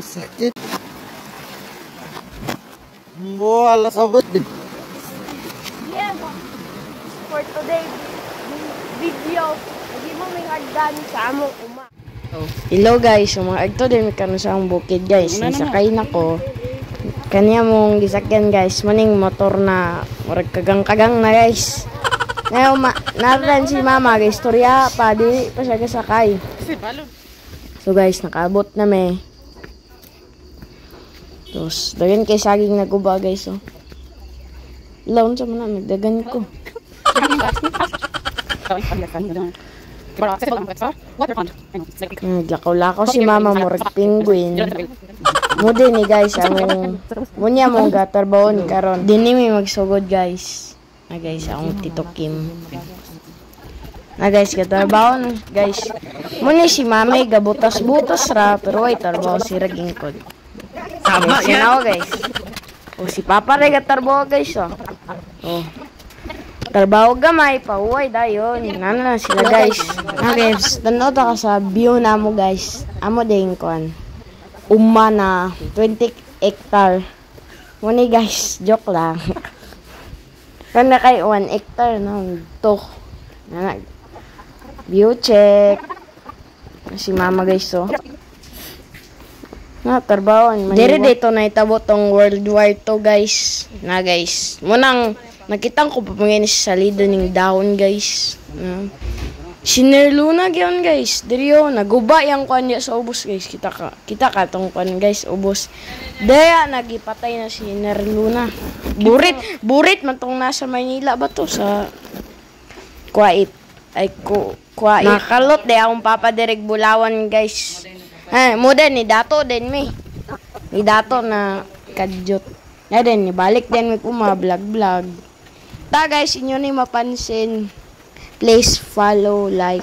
Sakit. Wala sabot din. Yeah, for today video, hindi mo may hagdan sa among uma. Hello guys, mga agto din kanu sa ang bukid guys. Nisakay na ko. Kanya mong gisakyan guys, maning motor na murag kagang-kagang na guys. Ngayon naran si mama guys, istorya pa di pa siya kasakay. So guys, nakaabot na me. Tapos, dagan kay saging naguba guys, oh. Laon sa mga nagdagan ko. Naglakaw-lakaw si mama mo, penguin. Mo din eh guys, among munya mong gatarbaon karon. Dini may magsugod guys. Na guys, akong Tito Kim. Na guys, gatarbaon guys. Muna si mama gabutas-butas ra, pero ay tarbaw si Raging Kod. Sama siya na guys. O si Papa rin gatarbaw guys, oh. Oh. Tarbaho gamay, pahuway dayon. Nana na sila guys. Na guys, tanaw ta ka sa view na mo guys. Amo din kon. Uma na 20 hectare. Muni guys, joke lang. Kana kay 1 hectare no. To. Nana. View check. Si mama guys, oh. Na tarbawon. Dire dito na itabo tong World War II guys. Na guys. Munang nakitang ko pa pangin sa salida ning dahon guys. Sinerluna gyan guys. Diriyo naguba yang kwan niya sa ubos guys. Kita ka tong kwan guys ubos. Daya nagipatay na si Sinerluna. Burit man tong nasa Maynila ba to sa Kuwait. Ay Kuwait. Nakalot de akong papa direk Bulawan guys. Mo din ni dato din mi. Ni dato na kadyot. Na din ni balik din mi kuma vlog. Ta guys, inyo ni mapansin. Please follow, like,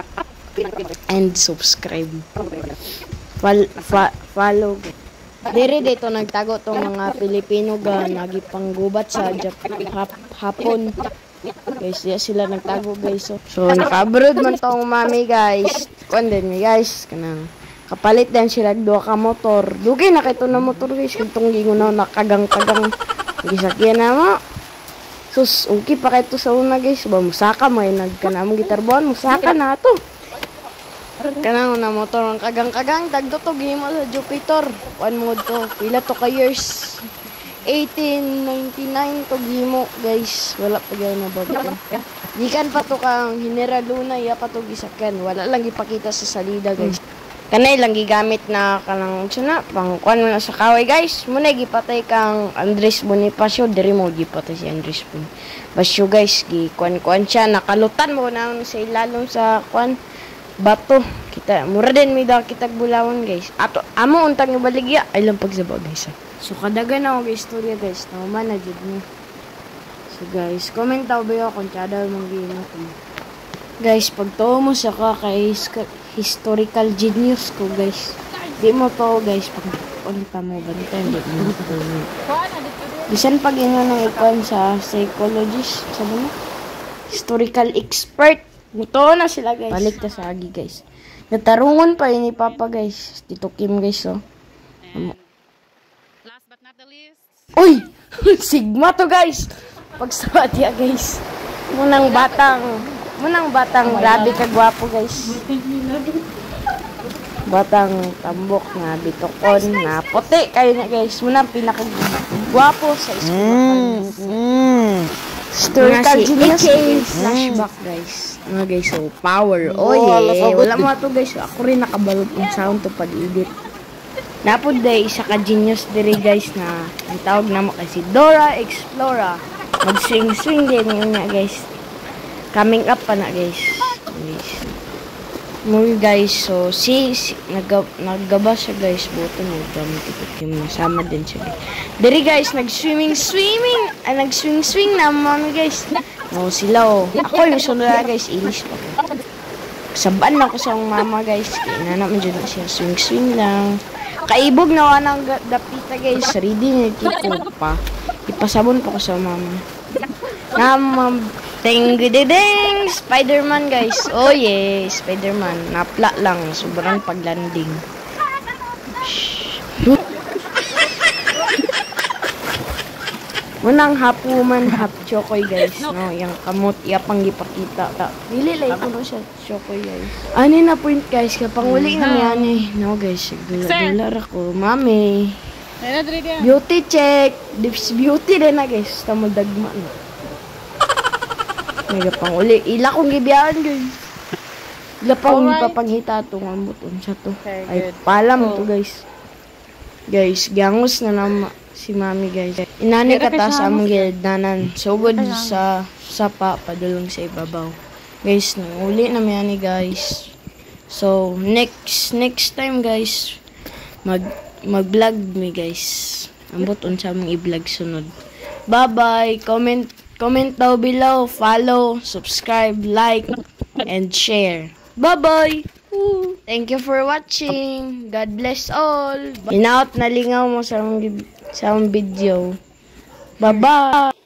and subscribe. Follow. Dire dito nagtago tong mga Pilipino ga nagipanggubat sa hapon. Guys, sila nagtago guys. So naka-abroad man tong mami guys. Kunden mi guys kanang kapalit din sila duha ka motor. Dugay na kay to na motor guys. Kung gingon na nakagang-kagang gisakyan na mo. Sus, okay pa kay to sa una guys. Ba musaka mo ay nagkanamong gitarbuan, musaka na to. Kanang na motor ang kagang-kagang tagdo to gihimo sa Jupiter. One mode to. Pila to ka years. 1899 to gihimo guys. Wala pa gyud na bago. Gikan pa to kang General Luna ya pa to gisakyan. Wala lang gipakita sa salida guys. Kanay lang gigamit na kanang suna pang kuan mo na sa kaway guys. Muna gipatay kang Andres Bonifacio diri mo gipatay si Andres Bonifacio guys. Kuan siya nakalutan mo na sa ilalom sa kuan bato. Kita mura din mi daw kitag Bulawan guys. Ato amo untang ibaligya ay lang pagsaba guys. So kadagan ako guys istorya guys. Naman na jud ni. So guys, comment daw ba kung kada mong gino ko. Guys, pag to mo sa kay historical genius ko guys. Di mo to guys pag pa mo bantay di mo to. Bisan pag ino nang ikon sa psychologist sa mo historical expert. Muto na sila guys. Balik ta sa agi guys. Natarungon pa ni Papa guys. Tito Kim guys oh. Last but not the least. Uy! Sigma to guys. Pagsawadya guys. Munang batang grabe ka gwapo guys. Batang tambok na bitokon na puti kayo na guys. Munang pinakagwapo sa school. Historical genius flashback guys. Mga guys, so power. Oh yeah. Wala mo to guys. Ako rin nakabalot yung sound to pag-edit. Napod day isa ka genius diri guys na ang tawag na mo kasi Dora Explorer. Mag-swing din yun nga guys. Coming up pa na guys. More guys, so naggaba siya guys. Buto naggamit yung nasama din siya guys. Diri guys, nag-swing na mami guys. No, sila oh. Ako yung sunod na guys, ilis pa ko. Saban lang ko sa mama guys. Kaya naman dyan na siya, swing lang. Kaibog na wanang dapita guys. Ready na tipo pa. Ipasabon pa ko sa mama. Ding ding Spider-Man guys. Oh yeah, Spider-Man. Napla lang, sobrang paglanding. Munang hapuman hap chokoy guys. No, yung kamot yapang gipakita. Dili lay ko no siya chokoy guys. Ani na point guys kapang uli nga yan eh. No guys, gula ako. Mami. Beauty check. Dips beauty din na guys. Tamo dagma no. Mega pang uli. Ila kong gibiyaan guys. Ila pang ipapanghita to nga buton siya to. Ay palam to guys. Guys, gangos na nama si mami guys. Inani kata sa among gildanan. Sugod sa sapa padulong sa ibabaw. Guys, nanguli na mi guys. So, next time guys, mag-vlog mi guys. Ambot unsa mong i-vlog sunod. Bye-bye. Comment down below, follow, subscribe, like, and share. Bye-bye! Thank you for watching. God bless all. Inaot na lingaw mo sa video. Bye-bye!